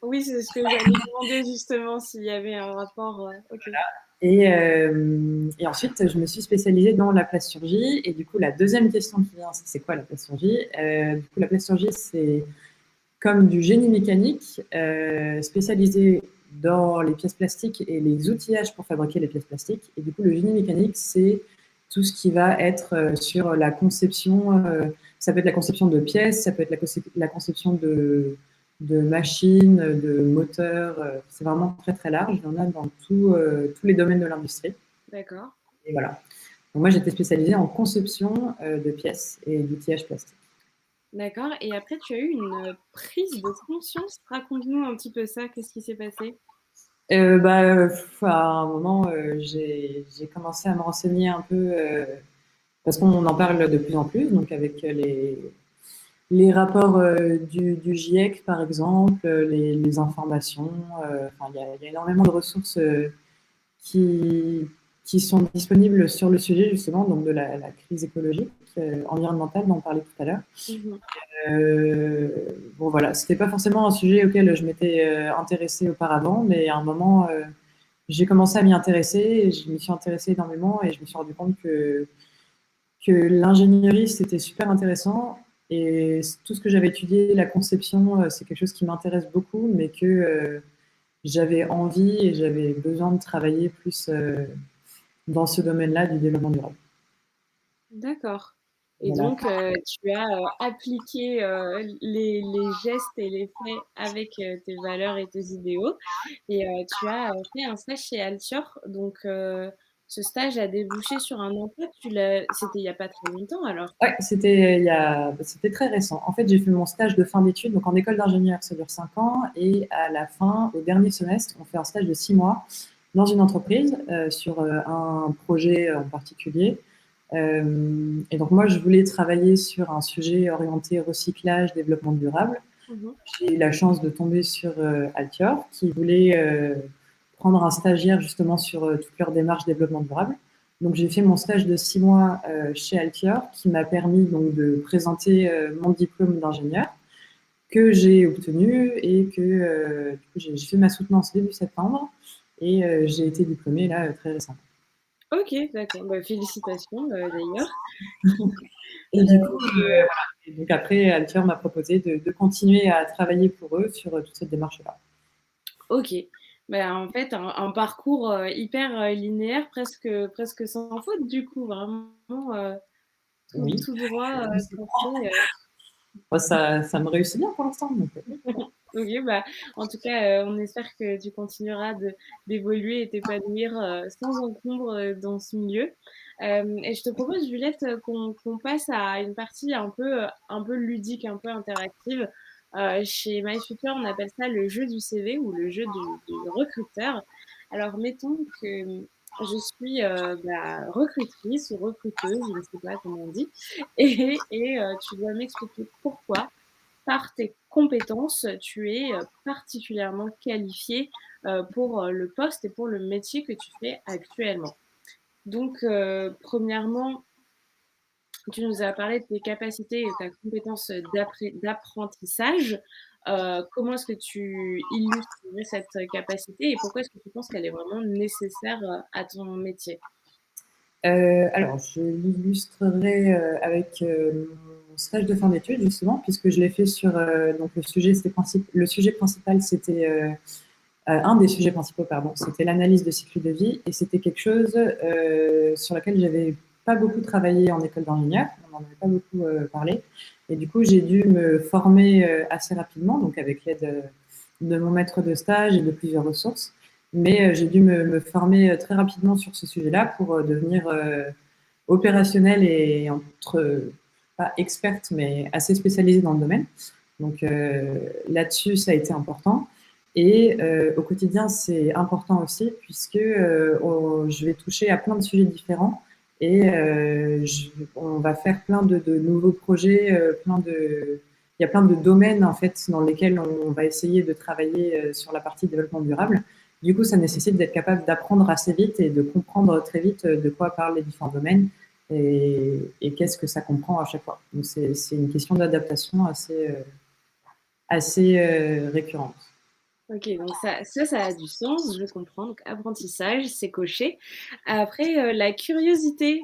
Oui, c'est ce que j'allais demander justement s'il y avait un rapport, OK. Et ensuite, je me suis spécialisée dans la plasturgie. Et du coup, la deuxième question qui vient, c'est quoi la plasturgie? Du coup, la plasturgie, c'est comme du génie mécanique, spécialisé dans les pièces plastiques et les outillages pour fabriquer les pièces plastiques. Et du coup, le génie mécanique, c'est tout ce qui va être sur la conception. Ça peut être la conception de pièces, ça peut être la conception de machines, de moteurs. C'est vraiment très très large. Il y en a dans tous les domaines de l'industrie. D'accord. Et voilà. Donc moi, j'étais spécialisée en conception de pièces et d'outillage plastique. D'accord et après tu as eu une, prise de conscience? Raconte-nous un petit peu ça, qu'est-ce qui s'est passé? À un moment, j'ai commencé à me renseigner un peu parce qu'on en parle de plus en plus, donc avec les rapports du GIEC, par exemple, les informations. Enfin, il y a énormément de ressources qui, qui sont disponibles sur le sujet, justement, donc de la crise écologique, environnementale, dont on parlait tout à l'heure. Mmh. Euh, bon, voilà, c'était pas forcément un sujet auquel je m'étais intéressée auparavant, mais à un moment, j'ai commencé à m'y intéresser et je m'y suis intéressée énormément et je me suis rendu compte que l'ingénierie, c'était super intéressant et tout ce que j'avais étudié, la conception, c'est quelque chose qui m'intéresse beaucoup, mais que j'avais envie et j'avais besoin de travailler plus dans ce domaine-là du développement durable. D'accord et Voilà. donc tu as, appliqué, les gestes et les faits avec, tes valeurs et tes idéaux et tu as, fait un stage chez Altior donc ce stage a débouché sur un emploi. C'était il y a pas très longtemps alors? Ouais, c'était très récent. En fait, j'ai fait mon stage de fin d'études, donc en école d'ingénieur, ça dure 5 ans, et à la fin, au dernier semestre, on fait un stage de 6 mois dans une entreprise sur un projet en particulier. Et donc moi, je voulais travailler sur un sujet orienté recyclage, développement durable. Mmh. J'ai eu la chance de tomber sur Altior, qui voulait prendre un stagiaire justement sur toute leur démarche développement durable. Donc j'ai fait mon stage de 6 mois chez Altior, qui m'a permis donc de présenter mon diplôme d'ingénieur que j'ai obtenu et que du coup, j'ai fait ma soutenance début septembre et j'ai été diplômée là très récemment. OK, d'accord, bah, félicitations, d'ailleurs. Et du coup, et donc après, Altior m'a proposé de continuer à travailler pour eux sur toute cette démarche-là. OK. Bah, en fait, un parcours, hyper, linéaire, presque sans faute du coup, vraiment, Oui, tout droit, je sais tracé, pas. Ça me réussit bien pour l'instant. Donc, OK, bah, en tout cas, on espère que tu continueras d'évoluer et t'épanouir, sans encombre, dans ce milieu. Et je te propose Juliette, qu'on passe à une partie un peu ludique, un peu interactive. Chez MyFuture, on appelle ça le jeu du CV ou le jeu du recruteur. Alors mettons que, je suis, recrutrice ou recruteuse, je ne sais pas comment on dit et tu dois m'expliquer pourquoi, par tes compétences, tu es, particulièrement qualifiée, pour, le poste et pour le métier que tu fais actuellement. Donc, premièrement, tu nous as parlé de tes capacités et ta compétence, d'apprentissage. Comment est-ce que tu illustrerais cette capacité et pourquoi est-ce que tu penses qu'elle est vraiment nécessaire, à ton métier? Alors, je l'illustrerai avec mon stage de fin d'études, justement, puisque je l'ai fait sur. Donc, le sujet principal, c'était. Un des sujets principaux, pardon, c'était l'analyse de cycle de vie, et c'était quelque chose sur lequel j'avais pas beaucoup travaillé en école d'ingénieur, on n'en avait pas beaucoup parlé, et du coup j'ai dû me former assez rapidement, donc avec l'aide de mon maître de stage et de plusieurs ressources, mais j'ai dû me former très rapidement sur ce sujet-là pour devenir opérationnelle et pas experte, mais assez spécialisée dans le domaine. Donc là-dessus, ça a été important. Et au quotidien, c'est important aussi puisque je vais toucher à plein de sujets différents et on va faire plein de nouveaux projets, il y a plein de domaines en fait dans lesquels on va essayer de travailler sur la partie développement durable. Du coup, ça nécessite d'être capable d'apprendre assez vite et de comprendre très vite de quoi parlent les différents domaines et qu'est-ce que ça comprend à chaque fois. Donc, c'est une question d'adaptation assez récurrente. OK, donc ça a du sens, je comprends. Donc apprentissage, c'est coché. Après, la curiosité,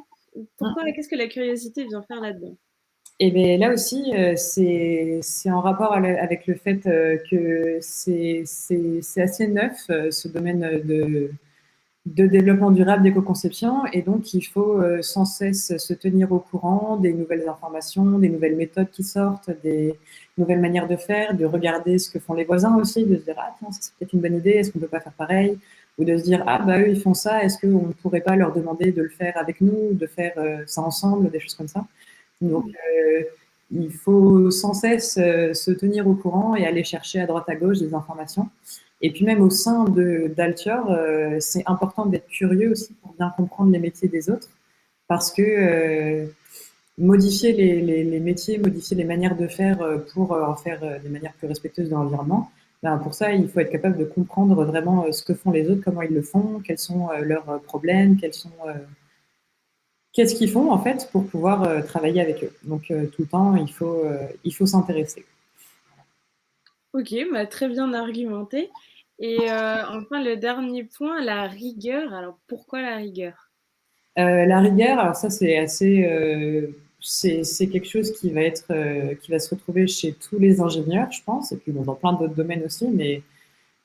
pourquoi qu'est-ce que la curiosité vient faire là-dedans? Et bien là aussi, c'est en rapport avec le fait que c'est assez neuf, ce domaine de développement durable, d'éco-conception, et donc il faut sans cesse se tenir au courant des nouvelles informations, des nouvelles méthodes qui sortent, des nouvelles manières de faire, de regarder ce que font les voisins aussi, de se dire ah tiens, c'est peut-être une bonne idée, est-ce qu'on peut pas faire pareil, ou de se dire ah bah eux ils font ça, est-ce qu'on ne pourrait pas leur demander de le faire avec nous, de faire ça ensemble, des choses comme ça. Donc il faut sans cesse se tenir au courant et aller chercher à droite à gauche des informations. Et puis même au sein d'Altior, c'est important d'être curieux aussi pour bien comprendre les métiers des autres, parce que modifier les métiers, modifier les manières de faire pour en faire des manières plus respectueuses de l'environnement, ben pour ça, il faut être capable de comprendre vraiment ce que font les autres, comment ils le font, quels sont leurs problèmes, qu'est-ce qu'ils font en fait pour pouvoir travailler avec eux. Donc tout le temps, il faut s'intéresser. OK, bah, très bien argumenté et enfin le dernier point, la rigueur. Alors pourquoi la rigueur? La rigueur, alors ça c'est assez, c'est quelque chose qui va se retrouver chez tous les ingénieurs, je pense, et puis bon, dans plein d'autres domaines aussi, mais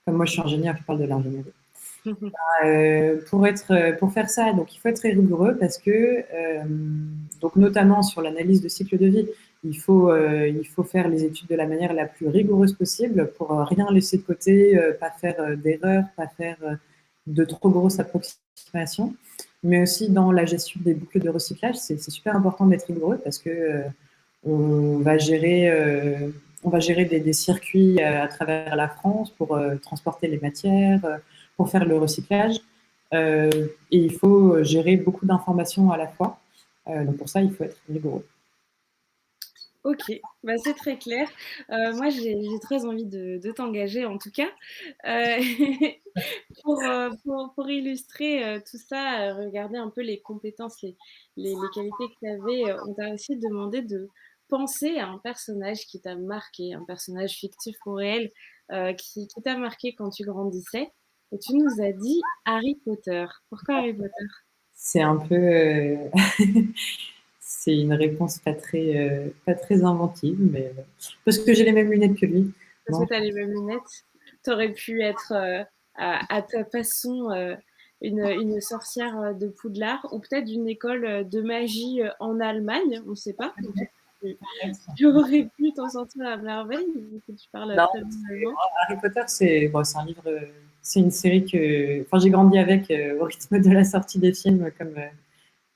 comme moi je suis ingénieur, je parle de l'ingénierie. Pour faire ça, donc il faut être très rigoureux parce que, donc notamment sur l'analyse de cycle de vie, il faut faire les études de la manière la plus rigoureuse possible pour rien laisser de côté, pas faire d'erreurs, pas faire de trop grosses approximations. Mais aussi dans la gestion des boucles de recyclage, c'est super important d'être rigoureux parce que on va gérer, on va gérer des circuits à travers la France pour transporter les matières, pour faire le recyclage. Et il faut gérer beaucoup d'informations à la fois. Donc pour ça, il faut être rigoureux. OK, bah, c'est très clair. Moi j'ai très envie de t'engager en tout cas. Heu, pour illustrer, tout ça, regarder un peu les compétences, les qualités que tu avais, on t'a aussi demandé de penser à un personnage qui t'a marqué, un personnage fictif ou réel, qui t'a marqué quand tu grandissais et tu nous as dit Harry Potter. Pourquoi Harry Potter? C'est un peu, c'est une réponse pas très inventive, mais parce que j'ai les mêmes lunettes que lui. Parce que Non, tu as les mêmes lunettes. Tu aurais pu être, à ta façon, une sorcière, de Poudlard ou peut-être d'une école, de magie, en Allemagne, on ne sait pas. Tu tu aurais pu t'en sortir à merveille vu que tu parles, non, très bien allemand. Harry Potter, c'est bon, c'est un livre, c'est une série que, enfin, j'ai grandi avec au rythme de la sortie des films, comme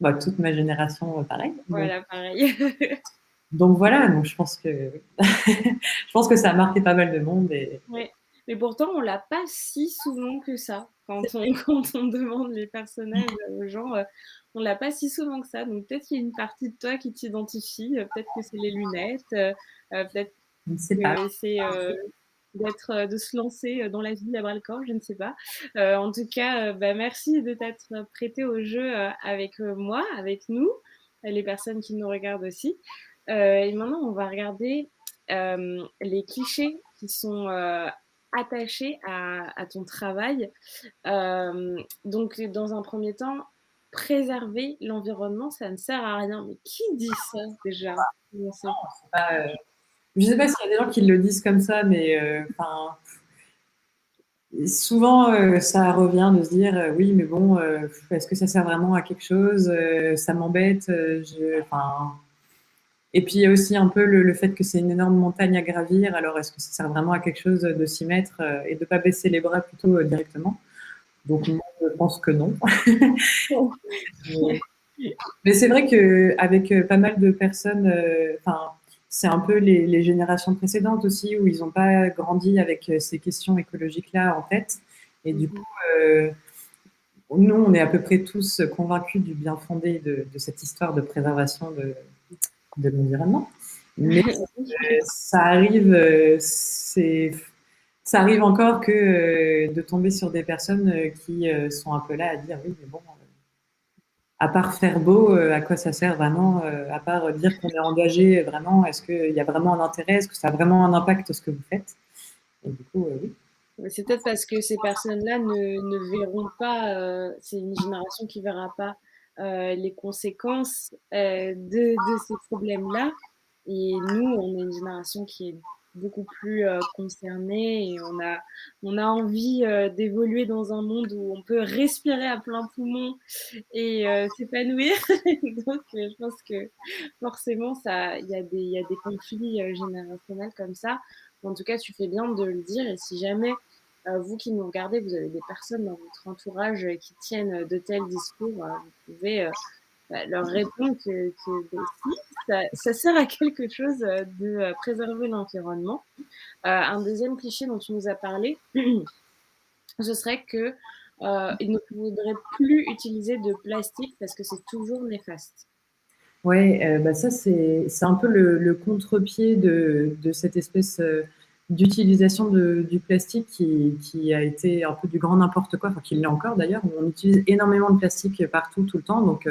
bah, toute ma génération, pareil. Voilà, pareil. Donc voilà, donc je pense que je pense que ça a marqué pas mal de monde et Ouais. Mais pourtant, on l'a pas si souvent que ça. Quand on quand on demande les personnages, aux gens, on l'a pas si souvent que ça. Donc peut-être qu'il y a une partie de toi qui t'identifie, peut-être que c'est les lunettes, peut-être Je ne sais pas. que c'est, de se lancer, dans la vie à bras-le-corps, je ne sais pas. En tout cas, bah, merci de t'être prêté au jeu, avec, moi, avec nous, les personnes qui nous regardent aussi. Et maintenant, on va regarder, les clichés qui sont, attachés à ton travail. Donc dans un premier temps, préserver l'environnement, ça ne sert à rien. Mais qui dit ça déjà? Pour commencer? Je ne sais pas s'il y a des gens qui le disent comme ça, mais enfin, souvent ça revient de se dire oui, mais bon, est-ce que ça sert vraiment à quelque chose? Ça m'embête. Enfin, et puis il y a aussi un peu le fait que c'est une énorme montagne à gravir. Alors est-ce que ça sert vraiment à quelque chose de s'y mettre et de pas baisser les bras plutôt directement? Donc moi, je pense que non. Mais c'est vrai qu'avec pas mal de personnes, enfin, c'est un peu les générations précédentes aussi où ils n'ont pas grandi avec ces questions écologiques-là en tête. Et du coup, Mmh. euh, nous, on est à peu près tous convaincus du bien fondé de cette histoire de préservation de l'environnement. Mais ça arrive, ça arrive encore que de tomber sur des personnes qui sont un peu là à dire oui, mais bon, à part faire beau, à quoi ça sert vraiment, à part dire qu'on est engagé vraiment, est-ce qu'il y a vraiment un intérêt, est-ce que ça a vraiment un impact ce que vous faites? Et du coup, oui. Mais c'est peut-être parce que ces personnes-là ne verront pas, c'est une génération qui verra pas, les conséquences, de ces problèmes-là. Et nous, on est une génération qui est beaucoup plus, concernée et on a envie, d'évoluer dans un monde où on peut respirer à plein poumon et s'épanouir. Donc je pense que forcément ça il y a des conflits, générationnels comme ça. En tout cas, tu fais bien de le dire et si jamais vous qui nous regardez, vous avez des personnes dans votre entourage qui tiennent de tels discours, vous pouvez bah, leur répondre que bah, si, ça sert à quelque chose de préserver l'environnement. Un deuxième cliché dont tu nous as parlé, ce serait que il ne faudrait plus utiliser de plastique parce que c'est toujours néfaste. Ouais, bah ça, c'est un peu le contre-pied de cette espèce d'utilisation du plastique qui a été un peu du grand n'importe quoi, enfin qui l'est encore d'ailleurs. On utilise énormément de plastique partout, tout le temps, donc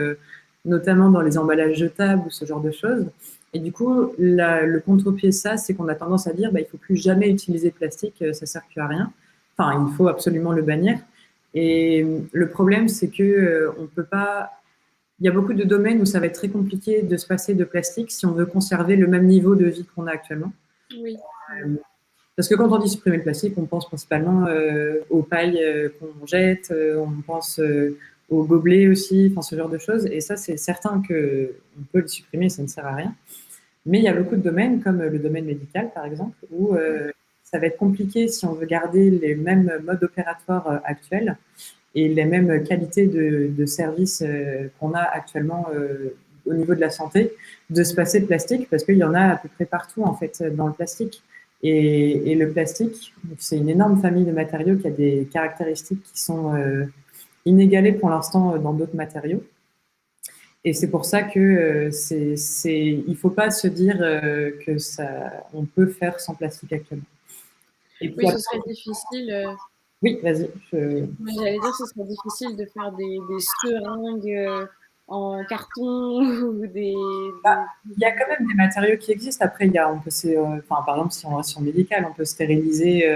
notamment dans les emballages jetables ou ce genre de choses. Et du coup, le contre-pied de ça, c'est qu'on a tendance à dire, bah, il faut plus jamais utiliser de plastique, ça sert plus à rien. Enfin, il faut absolument le bannir. Et le problème, c'est que on peut pas il y a beaucoup de domaines où ça va être très compliqué de se passer de plastique si on veut conserver le même niveau de vie qu'on a actuellement. Oui, oui. Parce que quand on dit supprimer le plastique, on pense principalement aux pailles qu'on jette, on pense aux gobelets aussi, enfin ce genre de choses. Et ça, c'est certain que on peut le supprimer, ça ne sert à rien. Mais il y a beaucoup de domaines, comme le domaine médical par exemple, où ça va être compliqué si on veut garder les mêmes modes opératoires actuels et les mêmes qualités de services qu'on a actuellement au niveau de la santé, de se passer de plastique, parce qu'il y en a à peu près partout en fait dans le plastique. Et le plastique, c'est une énorme famille de matériaux qui a des caractéristiques qui sont inégalées pour l'instant dans d'autres matériaux. Et c'est pour ça que il faut pas se dire que ça, on peut faire sans plastique actuellement. Et puis Oui, ce après, serait difficile. oui, vas-y. Ouais, j'allais dire, ce serait difficile de faire des seringues en carton ou Il y a quand même des matériaux qui existent. Après, on peut, enfin, par exemple, si on reste sur le médical, on peut stériliser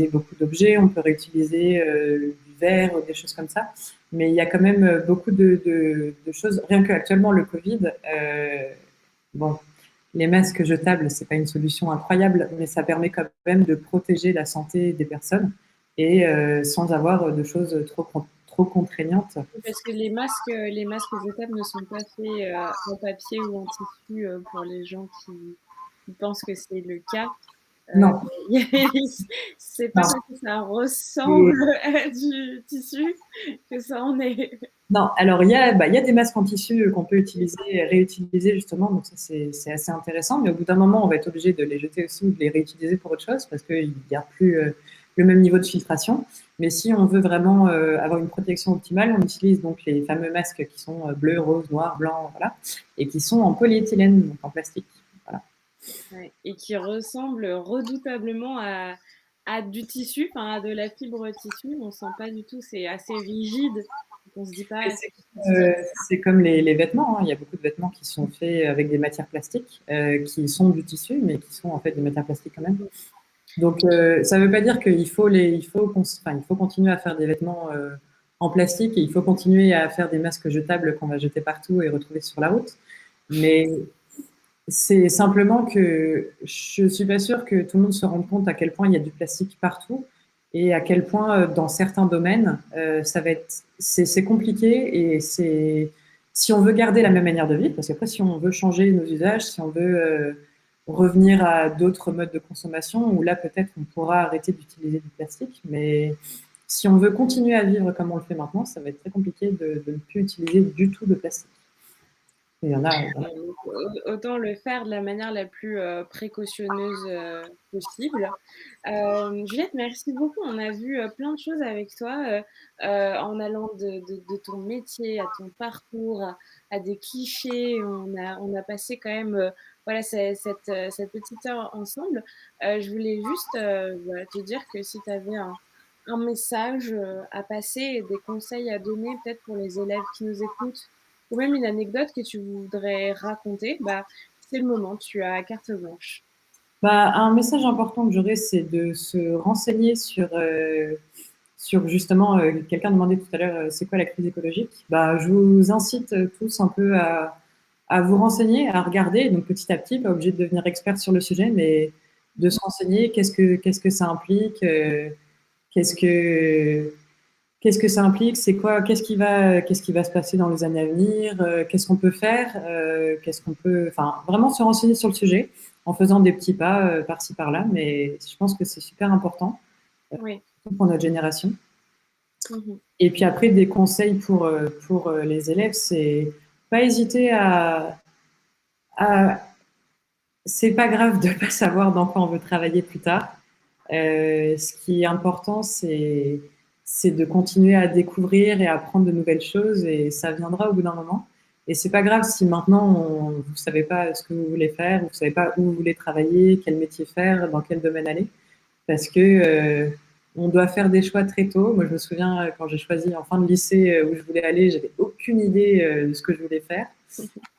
beaucoup d'objets, on peut réutiliser du verre, des choses comme ça. Mais il y a quand même beaucoup de choses. Rien que actuellement, le Covid, bon, les masques jetables, c'est pas une solution incroyable, mais ça permet quand même de protéger la santé des personnes et sans avoir de choses trop contraignantes. parce que les masques jetables ne sont pas faits en papier ou en tissu pour les gens qui pensent que c'est le cas. Non, C'est pas non. parce que ça ressemble Et- à du tissu que ça en est. non, alors il y a des masques en tissu qu'on peut utiliser, réutiliser justement, donc ça c'est assez intéressant, mais au bout d'un moment, on va être obligé de les jeter aussi ou de les réutiliser pour autre chose parce qu'ils ne gardent plus le même niveau de filtration. Mais si on veut vraiment avoir une protection optimale, on utilise donc les fameux masques qui sont bleus, roses, noirs, blancs, voilà, et qui sont en polyéthylène, donc en plastique. Voilà. Ouais, et qui ressemble redoutablement à du tissu, enfin à de la fibre tissu. On sent pas du tout, c'est assez rigide. Donc on se dit Et pas, c'est du tissu. c'est comme les vêtements, hein. Il y a beaucoup de vêtements qui sont faits avec des matières plastiques, qui sont du tissu, mais qui sont en fait des matières plastiques quand même. Donc, ça ne veut pas dire il faut continuer à faire des vêtements en plastique et il faut continuer à faire des masques jetables qu'on va jeter partout et retrouver sur la route. Mais c'est simplement que je suis pas sûre que tout le monde se rende compte à quel point il y a du plastique partout et à quel point, dans certains domaines, c'est compliqué et si on veut garder la même manière de vivre, parce qu'après, si on veut changer nos usages, si on veut revenir à d'autres modes de consommation, où là, peut-être, on pourra arrêter d'utiliser du plastique, mais si on veut continuer à vivre comme on le fait maintenant, ça va être très compliqué de ne plus utiliser du tout de plastique. Et il y en a. Donc, autant le faire de la manière la plus précautionneuse possible. Juliette, merci beaucoup. On a vu plein de choses avec toi en allant de ton métier à ton parcours, à des clichés. On a passé quand même voilà, cette petite heure ensemble. Je voulais juste voilà, te dire que si tu avais un message à passer, des conseils à donner peut-être pour les élèves qui nous écoutent, ou même une anecdote que tu voudrais raconter, bah, c'est le moment, tu as carte blanche. Bah, un message important que j'aurais, c'est de se renseigner sur justement, quelqu'un demandait tout à l'heure, c'est quoi la crise écologique? Bah, je vous incite tous un peu à vous renseigner, à regarder, donc petit à petit, pas obligé de devenir expert sur le sujet, mais de se renseigner, qu'est-ce que ça implique, qu'est-ce que, qu'est-ce que ça implique, c'est quoi, qu'est-ce qui va se passer dans les années à venir, qu'est-ce qu'on peut faire, enfin, vraiment se renseigner sur le sujet en faisant des petits pas par-ci par-là, mais je pense que c'est super important Oui. pour notre génération. Mhm. Et puis après, des conseils pour les élèves, c'est pas hésiter à c'est pas grave de pas savoir dans quoi on veut travailler plus tard. Ce qui est important, c'est de continuer à découvrir et à apprendre de nouvelles choses et ça viendra au bout d'un moment. Et c'est pas grave si maintenant vous savez pas ce que vous voulez faire, vous savez pas où vous voulez travailler, quel métier faire, dans quel domaine aller, parce que on doit faire des choix très tôt. Moi, je me souviens quand j'ai choisi en fin de lycée où je voulais aller, j'avais aucune idée de ce que je voulais faire.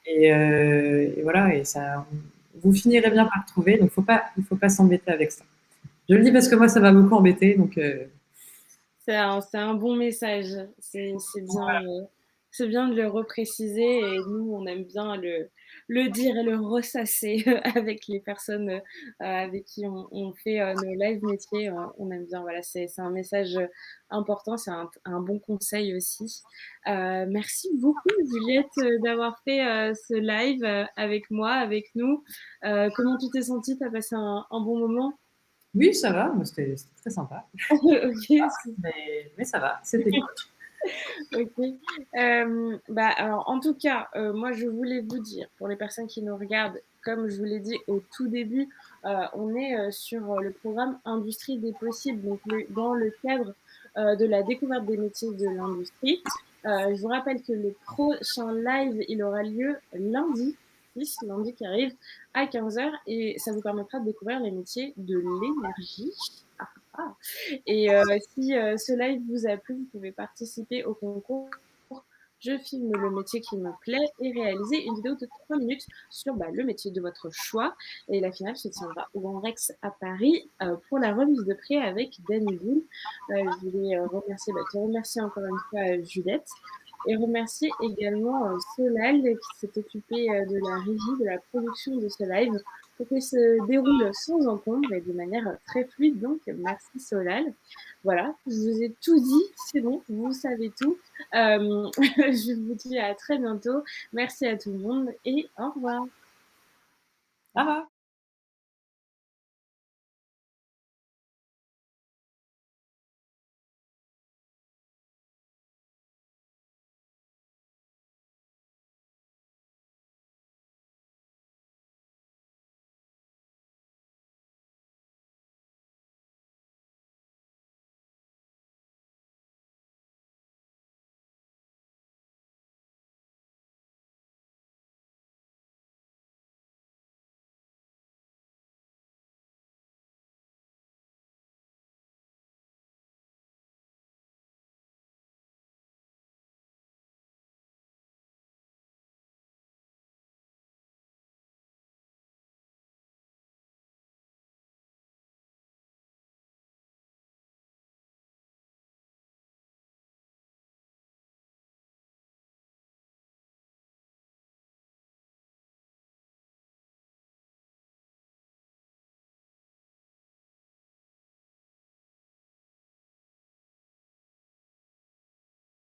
Et voilà, et ça, vous finirez bien par trouver. Donc, il faut pas s'embêter avec ça. Je le dis parce que moi, ça m'a beaucoup embêté. Donc, C'est un bon message. C'est bien de le repréciser et nous, on aime bien le dire et le ressasser avec les personnes avec qui on fait nos live métiers. On aime bien, voilà, c'est un message important, c'est un bon conseil aussi. Merci beaucoup, Juliette, d'avoir fait ce live avec moi, avec nous. Comment tu t'es sentie? Tu as passé un bon moment? oui, ça va. C'était très sympa. Ok, Mais ça va. C'était cool. OK. Bah, alors, en tout cas, moi, je voulais vous dire, pour les personnes qui nous regardent, comme je vous l'ai dit au tout début, on est sur le programme Industrie des possibles, donc dans le cadre de la découverte des métiers de l'industrie. Je vous rappelle que le prochain live, il aura lieu lundi, lundi qui arrive, à 15 heures, et ça vous permettra de découvrir les métiers de l'énergie. Ah, ah. Et si ce live vous a plu, vous pouvez participer au concours Je filme le métier qui me plaît et réaliser une vidéo de 3 minutes sur bah, le métier de votre choix. Et la finale se tiendra au Grand Rex à Paris pour la remise de prix avec Danny Boone. Je voulais te remercier encore une fois Juliette et remercier également Solal qui s'est occupé de la régie, de la production de ce live pour qu'il se déroule sans encombre et de manière très fluide. Donc, merci Solal. Voilà, je vous ai tout dit, c'est bon, vous savez tout. Je vous dis à très bientôt. Merci à tout le monde et au revoir. Ah,